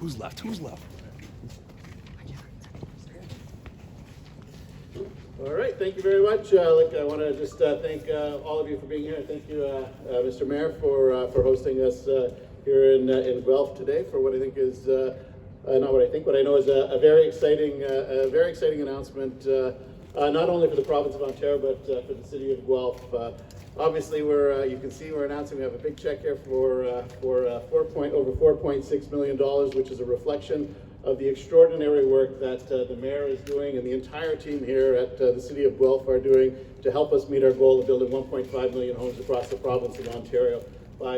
Who's left? Who's left? All right, thank you very much. I want to just thank all of you for being here. Thank you, Mr. Mayor, for hosting us here in Guelph today for what I think is what I know is a very exciting announcement, not only for the province of Ontario but for the city of Guelph. Obviously, you can see we're announcing we have a big check here for over $4.6 million, which is a reflection of the extraordinary work that the mayor is doing and the entire team here at the city of Guelph are doing to help us meet our goal of building 1.5 million homes across the province of Ontario by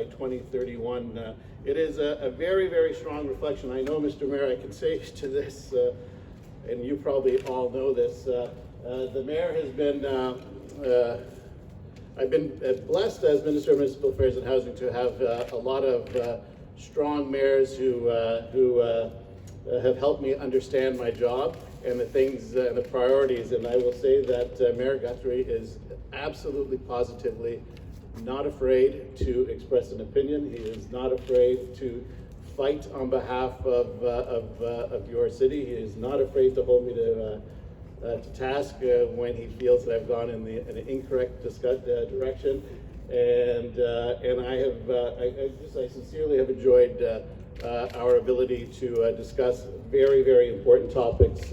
2031. It is a very, very strong reflection. I know, Mr. Mayor, I can say to this, and you probably all know this, the mayor has been, I've been blessed as Minister of Municipal Affairs and Housing to have a lot of strong mayors who have helped me understand my job and the things and the priorities. And I will say that Mayor Guthrie is absolutely positively not afraid to express an opinion. He is not afraid to fight on behalf of your city. He is not afraid to hold me to task when he feels that I've gone in an incorrect direction. And I sincerely have enjoyed our ability to discuss very, very important topics,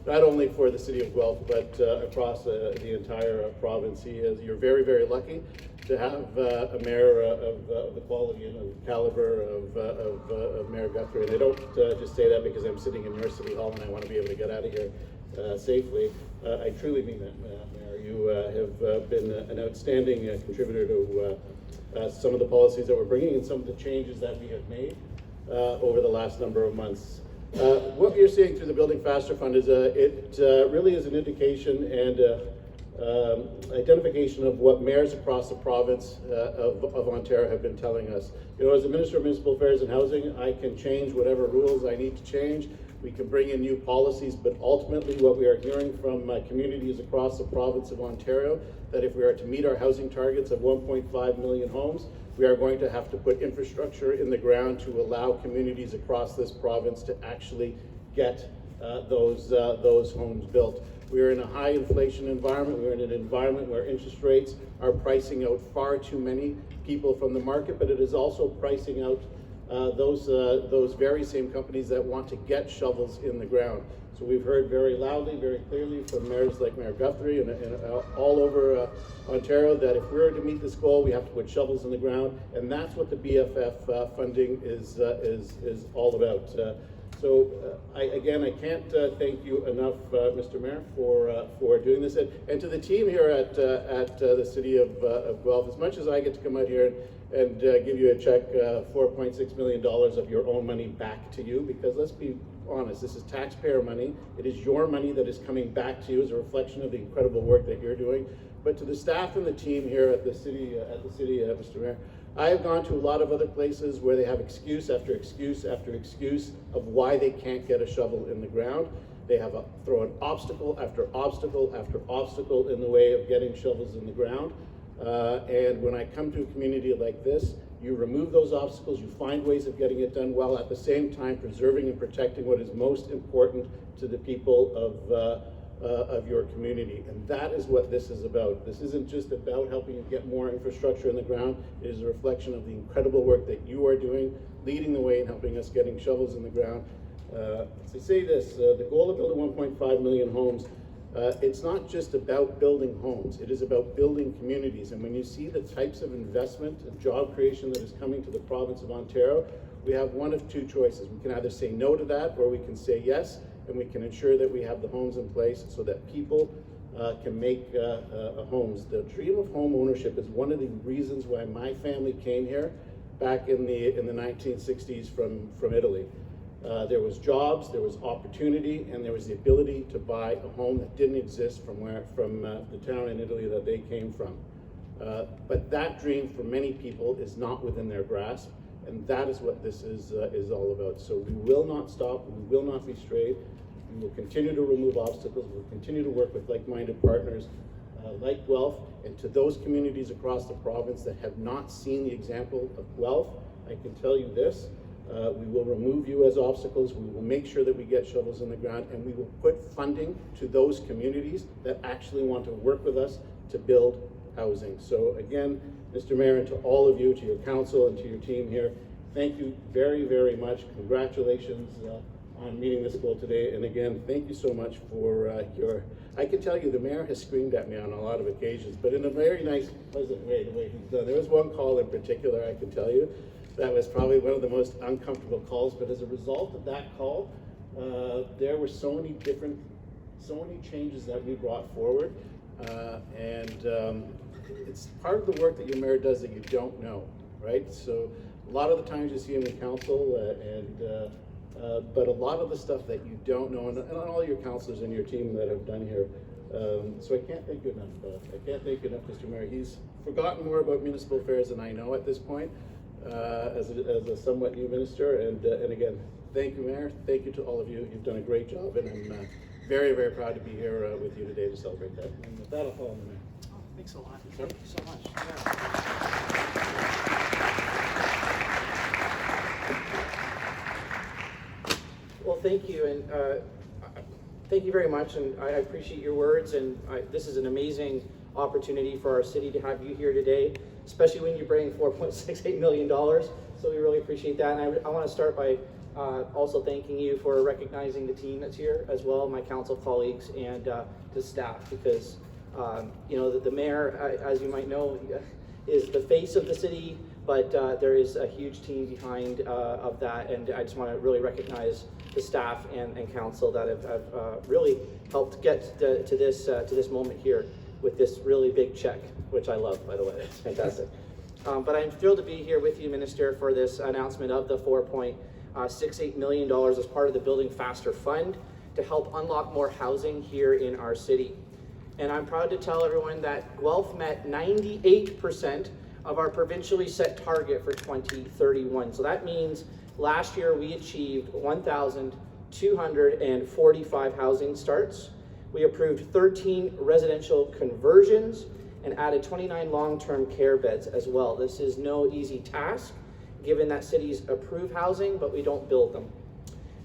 not only for the city of Guelph, but across the entire province. You're very, very lucky to have a mayor of the quality and of caliber of Mayor Guthrie. And I don't just say that because I'm sitting in your city hall and I want to be able to get out of here safely. I truly mean that, Mayor. You have been an outstanding contributor to some of the policies that we're bringing and some of the changes that we have made over the last number of months. What you're seeing through the Building Faster Fund is it really is an indication and identification of what mayors across the province of Ontario have been telling us. You know, as a Minister of Municipal Affairs and Housing, I can change whatever rules I need to change. We can bring in new policies, but ultimately what we are hearing from communities across the province of Ontario, that if we are to meet our housing targets of 1.5 million homes, we are going to have to put infrastructure in the ground to allow communities across this province to actually get those homes built. We are in a high inflation environment. We're in an environment where interest rates are pricing out far too many people from the market, but it is also pricing out those very same companies that want to get shovels in the ground. So we've heard very loudly, very clearly from mayors like Mayor Guthrie and all over Ontario that if we're to meet this goal, we have to put shovels in the ground, and that's what the BFF funding is all about. I can't thank you enough, Mr. Mayor, for doing this, and to the team here at the city of Guelph. As much as I get to come out here and give you a check, $4.6 million of your own money back to you, because let's be honest, this is taxpayer money. It is your money that is coming back to you as a reflection of the incredible work that you're doing. But to the staff and the team here at the city, Mr. Mayor, I have gone to a lot of other places where they have excuse after excuse after excuse of why they can't get a shovel in the ground. They have thrown obstacle after obstacle after obstacle in the way of getting shovels in the ground. And when I come to a community like this, you remove those obstacles, you find ways of getting it done while at the same time preserving and protecting what is most important to the people of your community. And that is what this is about. This isn't just about helping you get more infrastructure in the ground. It is a reflection of the incredible work that you are doing, leading the way in helping us getting shovels in the ground. To say this, the goal of building 1.5 million homes, it's not just about building homes, it is about building communities. And when you see the types of investment and job creation that is coming to the province of Ontario, we have one of two choices. We can either say no to that, or we can say yes, and we can ensure that we have the homes in place so that people can make homes. The dream of home ownership is one of the reasons why my family came here back in the 1960s from Italy. There was jobs, there was opportunity, and there was the ability to buy a home that didn't exist from the town in Italy that they came from. But that dream for many people is not within their grasp, and that is what this is all about. So we will not stop, we will not be strayed. We will continue to remove obstacles, we'll continue to work with like-minded partners like Guelph, and to those communities across the province that have not seen the example of Guelph, I can tell you this, We will remove you as obstacles. We will make sure that we get shovels in the ground, and we will put funding to those communities that actually want to work with us to build housing. So again, Mr. Mayor, and to all of you, to your council and to your team here, thank you very, very much. Congratulations on meeting this goal today. And again, thank you so much for I can tell you the mayor has screamed at me on a lot of occasions, but in a very nice, pleasant way, the way he's done. There was one call in particular, I can tell you, that was probably one of the most uncomfortable calls, but as a result of that call, there were so many changes that we brought forward, it's part of the work that your mayor does that you don't know, right? So a lot of the times you see him in council, but a lot of the stuff that you don't know, and all your councilors and your team that have done here, so I can't thank you enough. I can't thank you enough, Mr. Mayor. He's forgotten more about municipal affairs than I know at this point, as a somewhat new minister. And again, thank you, Mayor. Thank you to all of you. You've done a great job, and I'm very, very proud to be here with you today to celebrate that. And with that, I'll call on the Mayor. Oh, thanks a lot. Sure. Thank you so much. Yeah. Well, thank you, and thank you very much, and I appreciate your words, and this is an amazing opportunity for our city to have you here today, especially when you bring $4.68 million, so we really appreciate that. And I want to start by also thanking you for recognizing the team that's here as well, my council colleagues and the staff, because you know, the mayor, as you might know, is the face of the city, but there is a huge team behind of that, and I just want to really recognize the staff and council that have really helped get to this moment here with this really big check, which I love, by the way. It's fantastic. But I'm thrilled to be here with you, Minister, for this announcement of the $4.68 million as part of the Building Faster Fund to help unlock more housing here in our city. And I'm proud to tell everyone that Guelph met 98% of our provincially set target for 2031. So that means last year we achieved 1,245 housing starts. We approved 13 residential conversions and added 29 long-term care beds as well. This is no easy task, given that cities approve housing, but we don't build them.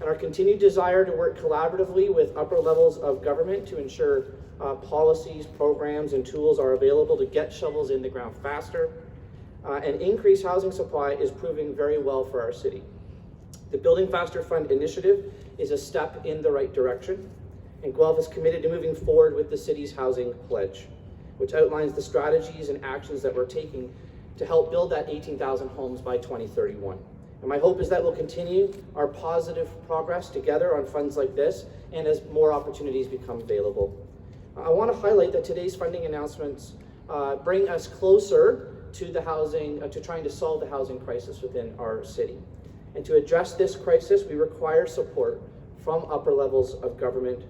And our continued desire to work collaboratively with upper levels of government to ensure policies, programs, and tools are available to get shovels in the ground faster and increase housing supply is proving very well for our city. The Building Faster Fund initiative is a step in the right direction, and Guelph is committed to moving forward with the city's housing pledge, which outlines the strategies and actions that we're taking to help build that 18,000 homes by 2031. And my hope is that we'll continue our positive progress together on funds like this and as more opportunities become available. I want to highlight that today's funding announcements bring us closer to the housing, to trying to solve the housing crisis within our city. And to address this crisis, we require support from upper levels of government,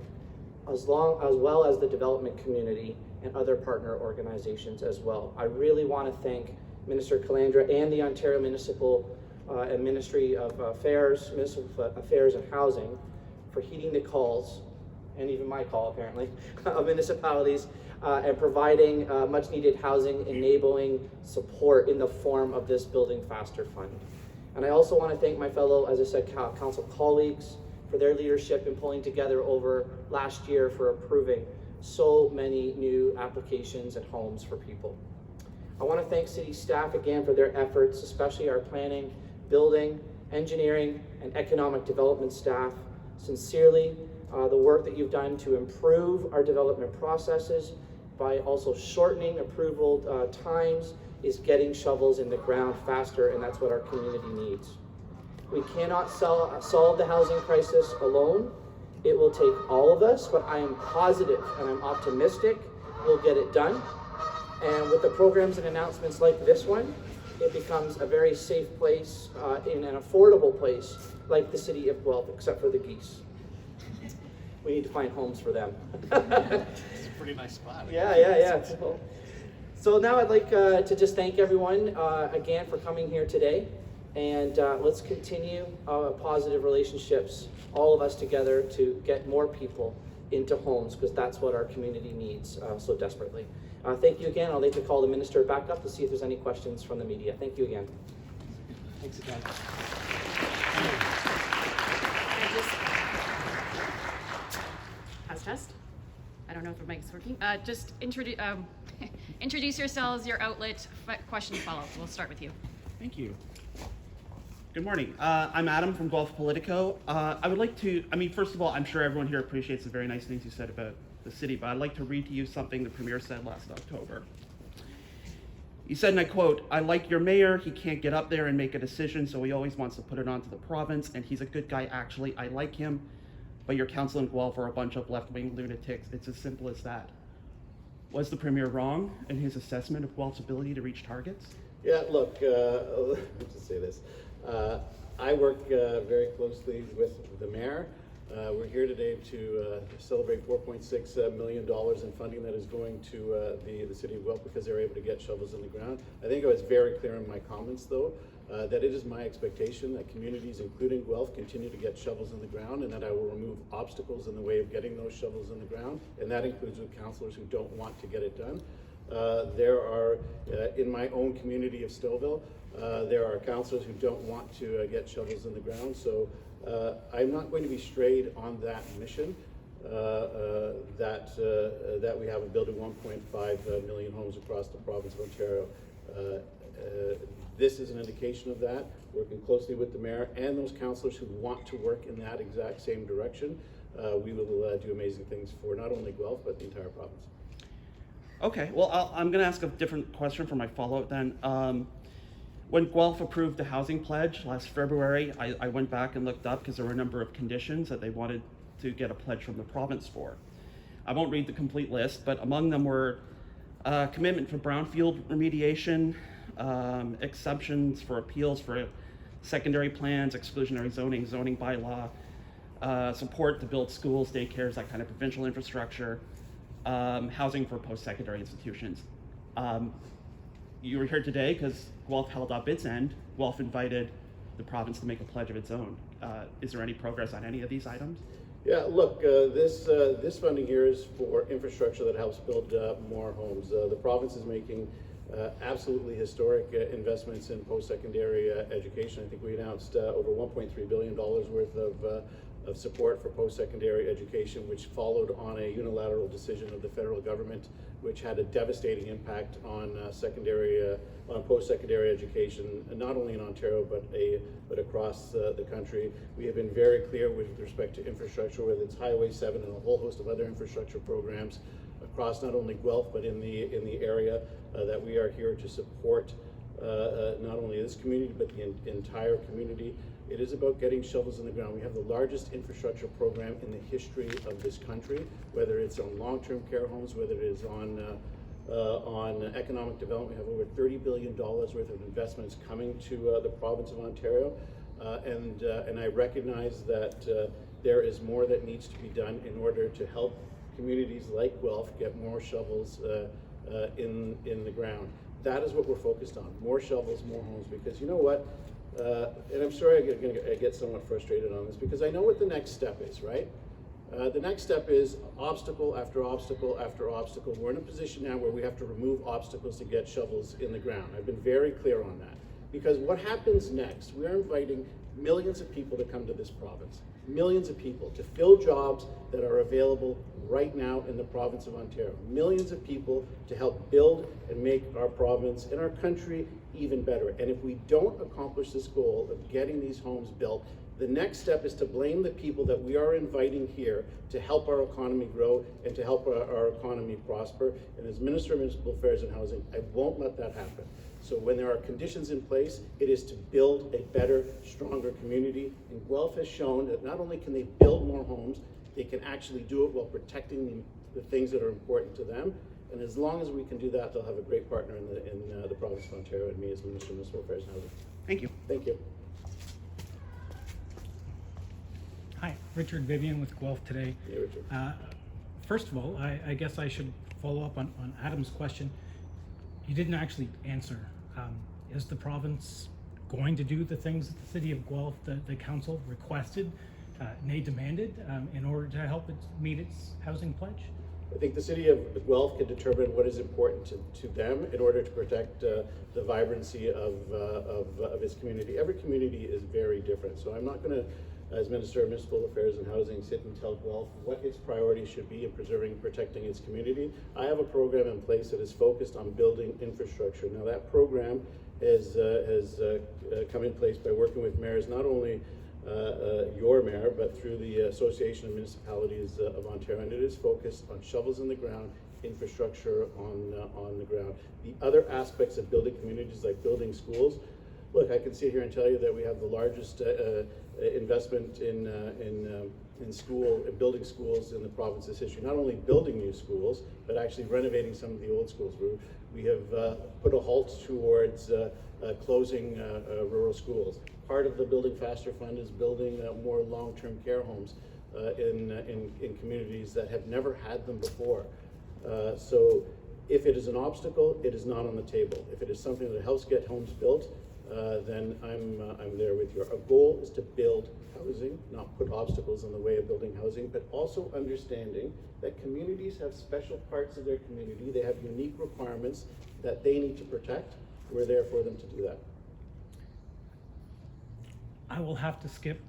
as well as the development community and other partner organizations as well. I really want to thank Minister Calandra and the Ontario Municipal and Ministry of Affairs, Municipal Affairs and Housing for heeding the calls, and even my call apparently, of municipalities and providing much needed housing enabling support in the form of this Building Faster Fund. And I also want to thank my fellow, as I said, council colleagues for their leadership in pulling together over last year for approving so many new applications and homes for people. I want to thank city staff again for their efforts, especially our planning, building, engineering, and economic development staff. Sincerely, the work that you've done to improve our development processes by also shortening approval times is getting shovels in the ground faster, and that's what our community needs. We cannot solve the housing crisis alone. It will take all of us, but I am positive and I'm optimistic we'll get it done. And with the programs and announcements like this one, it becomes a very safe place in an affordable place like the city of Guelph, except for the geese. We need to find homes for them. It's a pretty nice spot. Yeah. So now I'd like to just thank everyone again for coming here today. And let's continue positive relationships, all of us together, to get more people into homes, because that's what our community needs so desperately. Thank you again. I'd like to call the minister back up to see if there's any questions from the media. Thank you again. Thanks again. Thank you. Just introduce introduce yourselves, your outlet, question follow. We'll start with you. Thank you. Good morning. I'm Adam from Guelph Politico. I would like to, first of all, I'm sure everyone here appreciates the very nice things you said about the city, but I'd like to read to you something the Premier said last October. He said, and I quote, "I like your mayor. He can't get up there and make a decision, so he always wants to put it onto the province, and he's a good guy, actually. I like him, but your council in Guelph are a bunch of left-wing lunatics. It's as simple as that." Was the Premier wrong in his assessment of Guelph's ability to reach targets? Yeah, look, let me just say this. I work very closely with the mayor. We're here today to celebrate $4.6 million in funding that is going to the city of Guelph because they're able to get shovels in the ground. I think I was very clear in my comments, though, that it is my expectation that communities, including Guelph, continue to get shovels in the ground, and that I will remove obstacles in the way of getting those shovels in the ground, and that includes with councillors who don't want to get it done. There are, in my own community of Stouffville, there are councillors who don't want to get shovels in the ground, so I'm not going to be strayed on that mission that we have of building 1.5 million homes across the province of Ontario. This is an indication of that, working closely with the mayor and those councillors who want to work in that exact same direction. We will do amazing things for not only Guelph, but the entire province. Okay, well, I'm going to ask a different question for my follow-up then. When Guelph approved the housing pledge last February, I went back and looked up because there were a number of conditions that they wanted to get a pledge from the province for. I won't read the complete list, but among them were commitment for brownfield remediation, exceptions for appeals for secondary plans, exclusionary zoning bylaw, support to build schools, daycares, that kind of provincial infrastructure, housing for post-secondary institutions. You were here today because Guelph held up its end. Guelph invited the province to make a pledge of its own. Is there any progress on any of these items? Yeah, look, this funding here is for infrastructure that helps build more homes. The province is making absolutely historic investments in post-secondary education. I think we announced over $1.3 billion worth of support for post-secondary education, which followed on a unilateral decision of the federal government, which had a devastating impact on post-secondary education, not only in Ontario but across the country. We have been very clear with respect to infrastructure, whether it's Highway 7 and a whole host of other infrastructure programs across not only Guelph but in the area, that we are here to support not only this community but the entire community. It is about getting shovels in the ground. We have the largest infrastructure program in the history of this country, whether it's on long-term care homes, whether it is on economic development. We have over $30 billion worth of investments coming to the province of Ontario, and I recognize that there is more that needs to be done in order to help communities like Guelph get more shovels in the ground. That is what we're focused on: more shovels, more homes. Because you know what? And I'm sorry I get somewhat frustrated on this, because I know what the next step is, right? The next step is obstacle after obstacle after obstacle. We're in a position now where we have to remove obstacles to get shovels in the ground. I've been very clear on that. Because what happens next, we're inviting millions of people to come to this province. Millions of people to fill jobs that are available right now in the province of Ontario. Millions of people to help build and make our province and our country even better. And if we don't accomplish this goal of getting these homes built, the next step is to blame the people that we are inviting here to help our economy grow and to help our economy prosper. And as Minister of Municipal Affairs and Housing, I won't let that happen. So when there are conditions in place, it is to build a better, stronger community. And Guelph has shown that not only can they build more homes, they can actually do it while protecting the things that are important to them. And as long as we can do that, they'll have a great partner in the province of Ontario and me as Minister of Municipal Affairs and Housing. Thank you. Thank you. Hi, Richard Vivian with Guelph Today. Hey, Richard. First of all, I guess I should follow up on Adam's question. You didn't actually answer. Is the province going to do the things that the city of Guelph, the council requested, nay demanded, in order to help it meet its housing pledge? I think the city of Guelph can determine what is important to them in order to protect the vibrancy of its community. Every community is very different, so I'm not going to as Minister of Municipal Affairs and Housing, sit and tell Guelph what its priorities should be in preserving and protecting its community. I have a program in place that is focused on building infrastructure. Now that program has come in place by working with mayors, not only your mayor, but through the Association of Municipalities of Ontario, and it is focused on shovels in the ground, infrastructure on the ground. The other aspects of building communities, like building schools, look, I can sit here and tell you that we have the largest investment in building schools in the province's history. Not only building new schools, but actually renovating some of the old schools. We have put a halt towards closing rural schools. Part of the Building Faster Fund is building more long-term care homes in communities that have never had them before. So if it is an obstacle, it is not on the table. If it is something that helps get homes built, then I'm there with you. Our goal is to build housing, not put obstacles in the way of building housing, but also understanding that communities have special parts of their community. They have unique requirements that they need to protect. We're there for them to do that. I will have to skip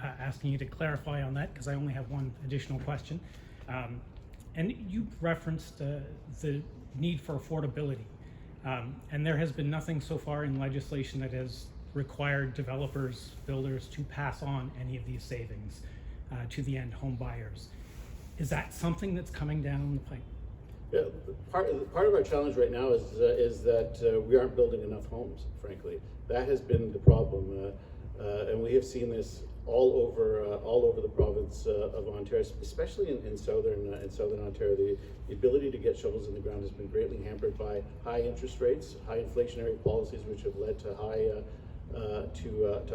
asking you to clarify on that because I only have one additional question. And you referenced the need for affordability. And there has been nothing so far in legislation that has required developers, builders to pass on any of these savings to the end home buyers. Is that something that's coming down the pipe? Yeah, part of our challenge right now is that we aren't building enough homes, frankly. That has been the problem. And we have seen this all over the province of Ontario, especially in southern Ontario. The ability to get shovels in the ground has been greatly hampered by high interest rates, high inflationary policies, which have led to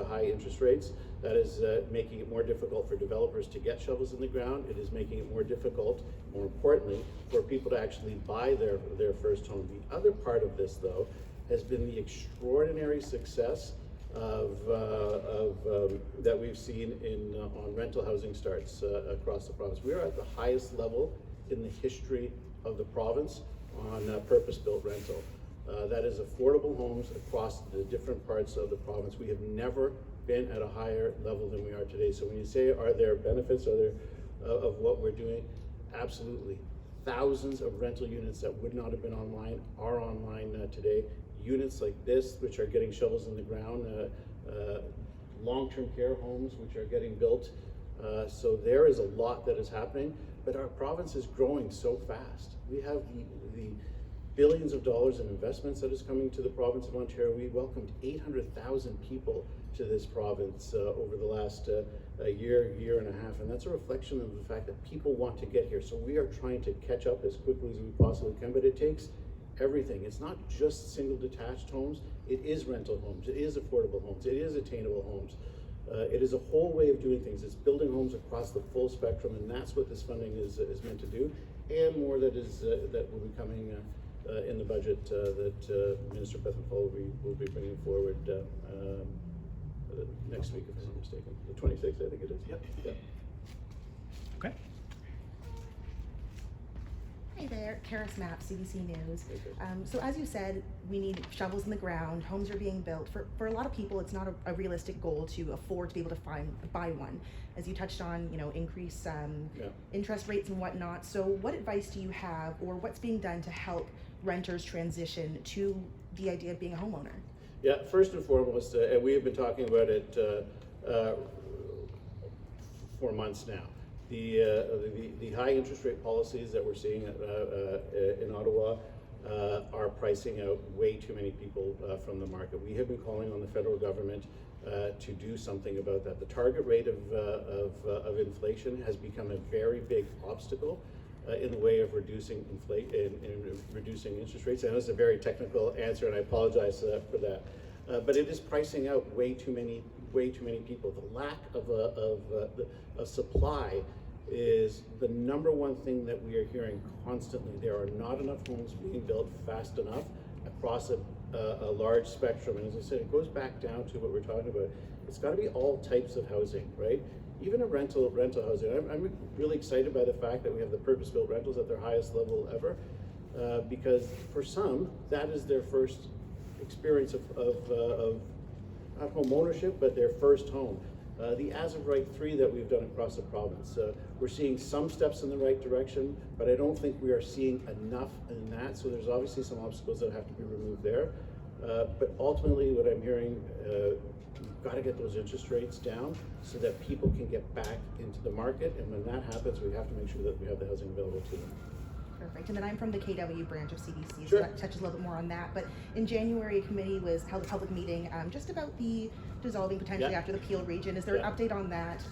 high interest rates. That is making it more difficult for developers to get shovels in the ground. It is making it more difficult, more importantly, for people to actually buy their first home. The other part of this, though, has been the extraordinary success that we've seen on rental housing starts across the province. We are at the highest level in the history of the province on purpose-built rental. That is affordable homes across the different parts of the province. We have never been at a higher level than we are today. So when you say, are there benefits of what we're doing? Absolutely. Thousands of rental units that would not have been online are online today. Units like this, which are getting shovels in the ground, long-term care homes, which are getting built. So there is a lot that is happening, but our province is growing so fast. We have the billions of dollars in investments that is coming to the province of Ontario. We welcomed 800,000 people to this province over the last year and a half, and that's a reflection of the fact that people want to get here. So we are trying to catch up as quickly as we possibly can, but it takes everything. It's not just single detached homes, it is rental homes, it is affordable homes, it is attainable homes. It is a whole way of doing things. It's building homes across the full spectrum, and that's what this funding is meant to do, and more that will be coming in the budget that Minister Bethlenfall will be bringing forward next week, if I'm not mistaken. The 26th, I think it is. Yep. Yep. Okay. Hey there, Karis Mapp, CBC News. So as you said, we need shovels in the ground, homes are being built. For a lot of people, it's not a realistic goal to afford to be able to buy one. As you touched on, increase interest rates and whatnot. So what advice do you have, or what's being done to help renters transition to the idea of being a homeowner? Yeah, first and foremost, and we have been talking about it for months now. The high interest rate policies that we're seeing in Ottawa are pricing out way too many people from the market. We have been calling on the federal government to do something about that. The target rate of inflation has become a very big obstacle in the way of reducing reducing interest rates. I know it's a very technical answer, and I apologize for that. But it is pricing out way too many people. The lack of a supply is the number one thing that we are hearing constantly. There are not enough homes being built fast enough across a large spectrum. And as I said, it goes back down to what we're talking about. It's got to be all types of housing, right? Even a rental housing. I'm really excited by the fact that we have the purpose-built rentals at their highest level ever, because for some, that is their first experience of not home ownership, but their first home. the as of right 3 that we've done across the province. We're seeing some steps in the right direction, but I don't think we are seeing enough in that, so there's obviously some obstacles that have to be removed there. But ultimately what I'm hearing, we've got to get those interest rates down so that people can get back into the market, and when that happens, we have to make sure that we have the housing available to them. Perfect. And then I'm from the KW branch of CDC, Sure. so that touches a little bit more on that. But in January, a committee held a public meeting just about the dissolving potentially Yeah. after the Peel region. Is there Yeah. an update on that?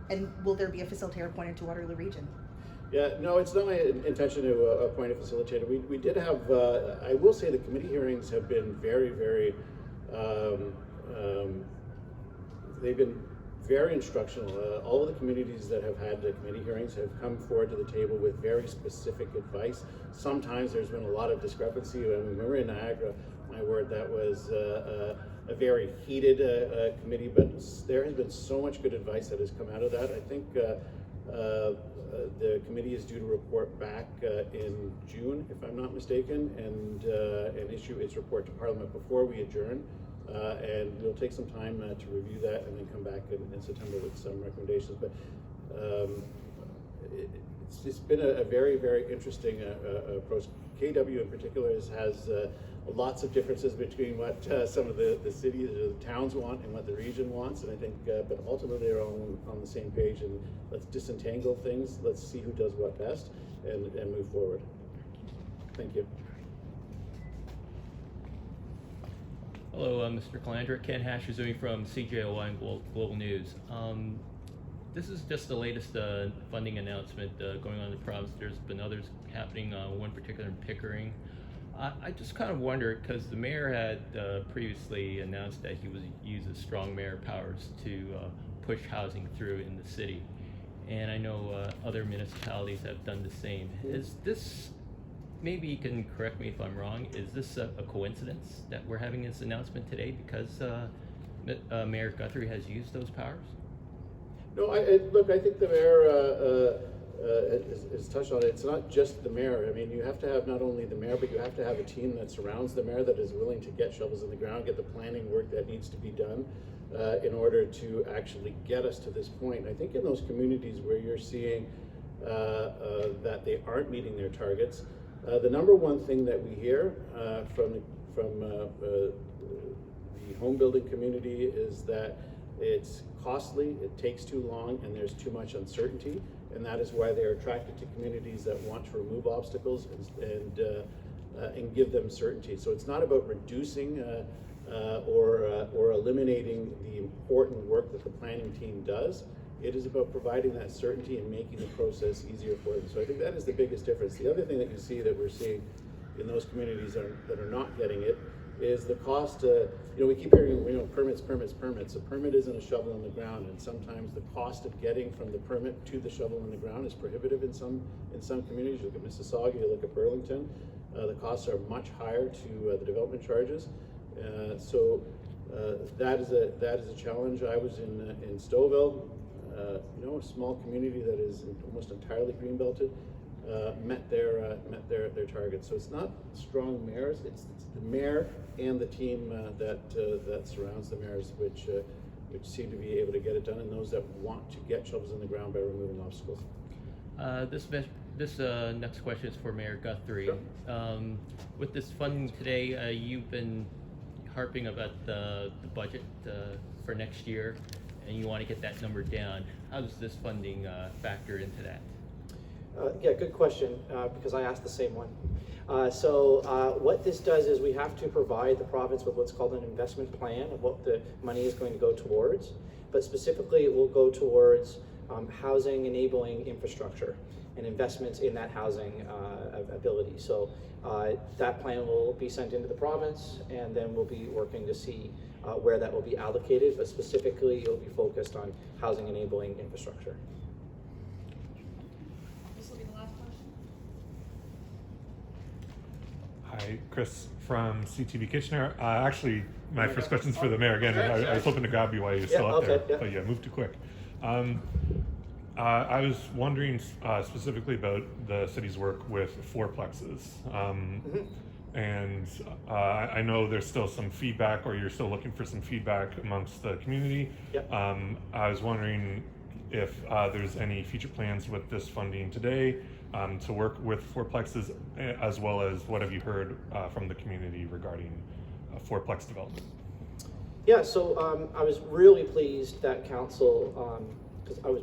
And will there be a facilitator appointed to Waterloo region? Yeah, no, it's not my intention to appoint a facilitator. We did have, I will say the committee hearings have been very, very, they've been very instructional. All of the communities that have had the committee hearings have come forward to the table with very specific advice. Sometimes there's been a lot of discrepancy. I mean, when we were in Niagara, my word, that was a very heated committee, but there has been so much good advice that has come out of that. I think the committee is due to report back in June, if I'm not mistaken, and issue its report to Parliament before we adjourn. And we'll take some time to review that and then come back in September with some recommendations. But it's been a very, very interesting approach. KW in particular has lots of differences between what some of the cities or the towns want and what the region wants, and I think, but ultimately they're all on the same page, and let's disentangle things, let's see who does what best, and move forward. Thank you. Hello, Mr. Calandra. Ken Hashirzumi from CJOI and Global News. This is just the latest funding announcement going on in the province. There's been others happening, one particular in Pickering. I just kind of wonder, because the mayor had previously announced that he was uses strong mayor powers to push housing through in the city. And I know other municipalities have done the same. Is this, maybe you can correct me if I'm wrong, is this a coincidence that we're having this announcement today because Mayor Guthrie has used those powers? No, look, I think the mayor has touched on it. It's not just the mayor. I mean, you have to have not only the mayor, but you have to have a team that surrounds the mayor that is willing to get shovels in the ground, get the planning work that needs to be done in order to actually get us to this point. And I think in those communities where you're seeing that they aren't meeting their targets, the number one thing that we hear from the home building community is that it's costly, it takes too long, and there's too much uncertainty, and that is why they're attracted to communities that want to remove obstacles and give them certainty. So it's not about reducing or eliminating the important work that the planning team does. It is about providing that certainty and making the process easier for them. So I think that is the biggest difference. The other thing that you see that we're seeing in those communities that are not getting it is the cost. We keep hearing, permits. A permit isn't a shovel in the ground, and sometimes the cost of getting from the permit to the shovel in the ground is prohibitive in some communities. You look at Mississauga, you look at Burlington, the costs are much higher to the development charges. So that is a challenge. I was in Stouffville, a small community that is almost entirely green belted. Met their targets. So it's not strong mayors; it's the mayor and the team that surrounds the mayors, which seem to be able to get it done, and those that want to get shovels in the ground by removing obstacles. This next question is for Mayor Guthrie. Sure. With this funding today, you've been harping about the budget for next year, and you want to get that number down. How does this funding factor into that? Yeah, good question, because I asked the same one. So what this does is we have to provide the province with what's called an investment plan of what the money is going to go towards, but specifically it will go towards housing enabling infrastructure and investments in that housing ability. So that plan will be sent into the province, and then we'll be working to see where that will be allocated, but specifically it'll be focused on housing enabling infrastructure. Hi, Chris from CTV Kitchener. Actually, my first question's for the mayor again. I was hoping to grab you while you're still up there, but yeah, moved too quick. I was wondering specifically about the city's work with fourplexes. And I know there's still some feedback, or you're still looking for some feedback amongst the community. Yep. I was wondering if there's any future plans with this funding today to work with fourplexes, as well as what have you heard from the community regarding fourplex development? Yeah, so I was really pleased that council, because I was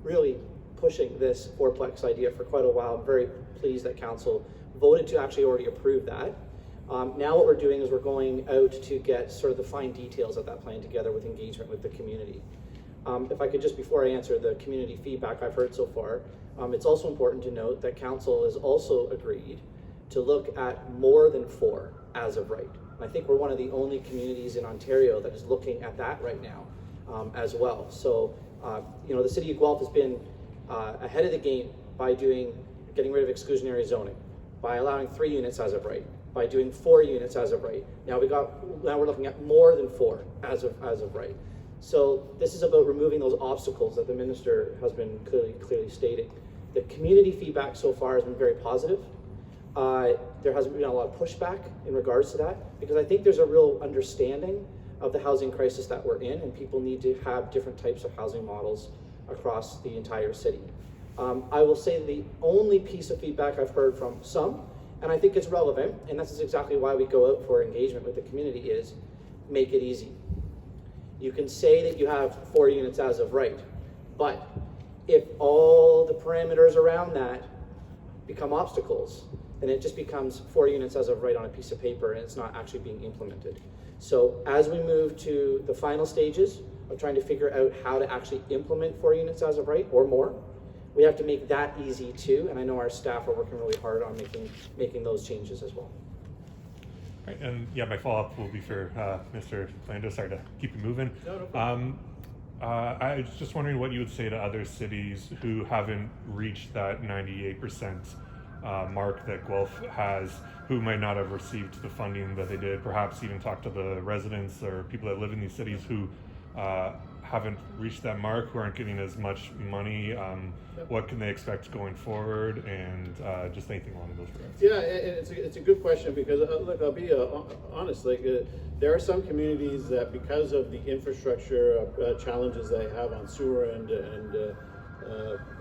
really pushing this fourplex idea for quite a while. I'm very pleased that council voted to actually already approve that. Now what we're doing is we're going out to get sort of the fine details of that plan together with engagement with the community. If I could just, before I answer the community feedback I've heard so far, it's also important to note that council has also agreed to look at more than 4 as of right. I think we're one of the only communities in Ontario that is looking at that right now as well. So, you know, the city of Guelph has been ahead of the game by getting rid of exclusionary zoning, by allowing 3 units as of right, by doing 4 units as of right. Now we're looking at more than 4 as of right. So this is about removing those obstacles that the minister has been clearly stating. The community feedback so far has been very positive. There hasn't been a lot of pushback in regards to that, because I think there's a real understanding of the housing crisis that we're in, and people need to have different types of housing models across the entire city. I will say the only piece of feedback I've heard from some, and I think it's relevant, and this is exactly why we go out for engagement with the community, is make it easy. You can say that you have 4 units as of right, but if all the parameters around that become obstacles, then it just becomes 4 units as of right on a piece of paper, and it's not actually being implemented. So as we move to the final stages of trying to figure out how to actually implement 4 units as of right or more, we have to make that easy too, and I know our staff are working really hard on making those changes as well. Right, and yeah, my follow-up will be for Mr. Calandra. Sorry to keep you moving. No problem. I was just wondering what you would say to other cities who haven't reached that 98% mark that Guelph has, who might not have received the funding that they did. Perhaps even talk to the residents or people that live in these cities who haven't reached that mark, who aren't getting as much money. What can they expect going forward, and just anything along those lines? Yeah, it's a good question, because look, I'll be honest. Like, there are some communities that, because of the infrastructure challenges they have on sewer and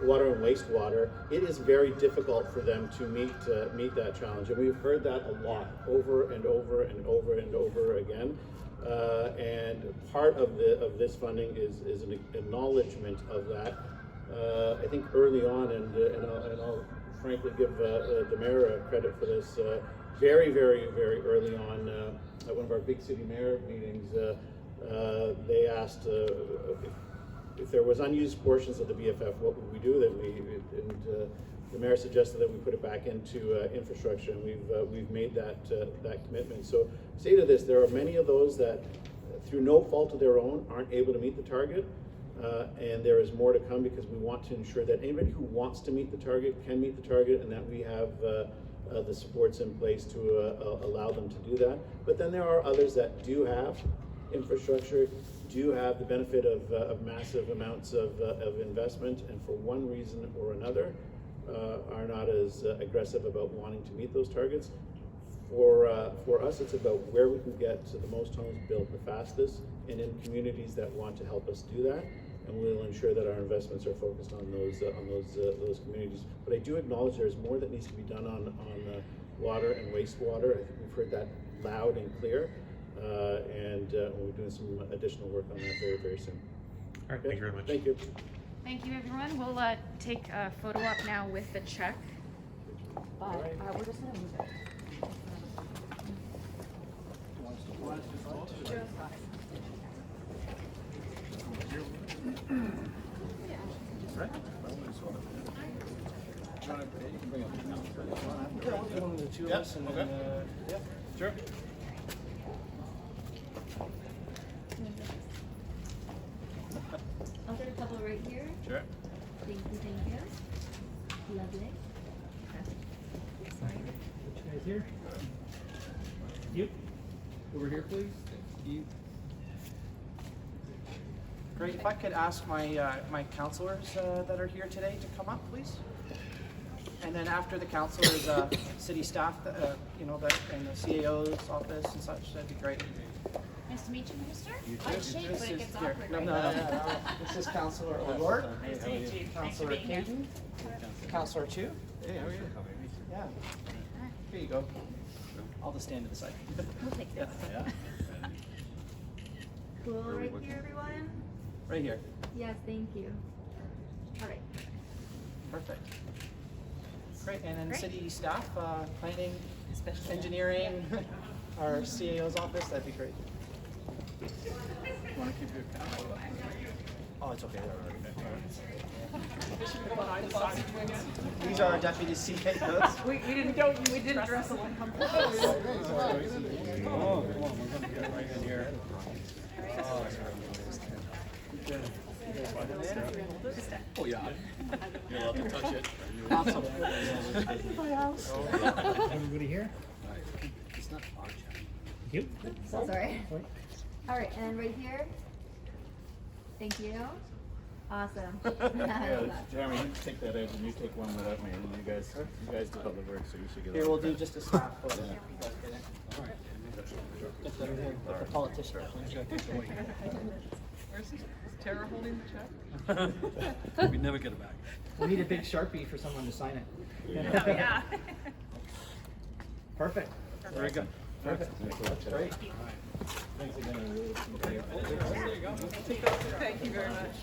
water and wastewater, it is very difficult for them to meet that challenge, and we've heard that a lot over and over and over and over again. And part of this funding is an acknowledgement of that. I think early on, and I'll frankly give the mayor credit for this. Very early on, at one of our big city mayor meetings, they asked if there was unused portions of the BFF, what would we do? The mayor suggested that we put it back into infrastructure, and we've made that commitment. So, say to this, there are many of those that, through no fault of their own, aren't able to meet the target, and there is more to come, because we want to ensure that anybody who wants to meet the target can meet the target, and that we have the supports in place to allow them to do that. But then there are others that do have infrastructure, do have the benefit of massive amounts of investment, and for one reason or another are not as aggressive about wanting to meet those targets. For us, it's about where we can get to the most homes built the fastest, and in communities that want to help us do that, and we'll ensure that our investments are focused on those communities. But I do acknowledge there's more that needs to be done on water and wastewater. I think we've heard that loud and clear, and we're doing some additional work on that very soon. All right, thank you very much. Thank you. Thank you, everyone. We'll take a photo up now with the check. But we're just gonna move it. Sure. I'll get a couple right here. Sure. Thank you. Lovely. Sorry. You guys here? You? Over here, please. Thank you. Great. If I could ask my my counselors that are here today to come up, please. And then after the council is city staff, you know, and the CAO's office and such. That'd be great. Nice to meet you, Minister. I shake, but it gets awkward. No, right? no. This is Councilor O'Rourke. Nice to meet you. Thanks for Councilor being here. Caden. Councilor Chu. Hey, how are you? Yeah. Here you go. I'll just stand to the side. We'll take this. Cool right here, everyone? Right here. Yes, thank you. All right. Perfect. Great. And then Great. city staff, planning, Especially engineering, our CAO's office. That'd be great. Want to keep your account? Oh, it's okay. These are our deputy CAOs. We didn't dress alike. Oh, come on, we're gonna get right in here. Oh, yeah. You're allowed to touch it. Everybody here? It's not our job. Thank you. So sorry. All right, and right here. Thank you. Awesome. I love that. Jeremy, you take that edge and you take one without me, and you guys do public work, so you should get Here, we'll do just a staff photo. With the politician. Where's Tara holding the check? We never get it back. We need a big Sharpie for someone to sign it. Yeah. Perfect. Very good. Perfect. That's great. Thank you very much.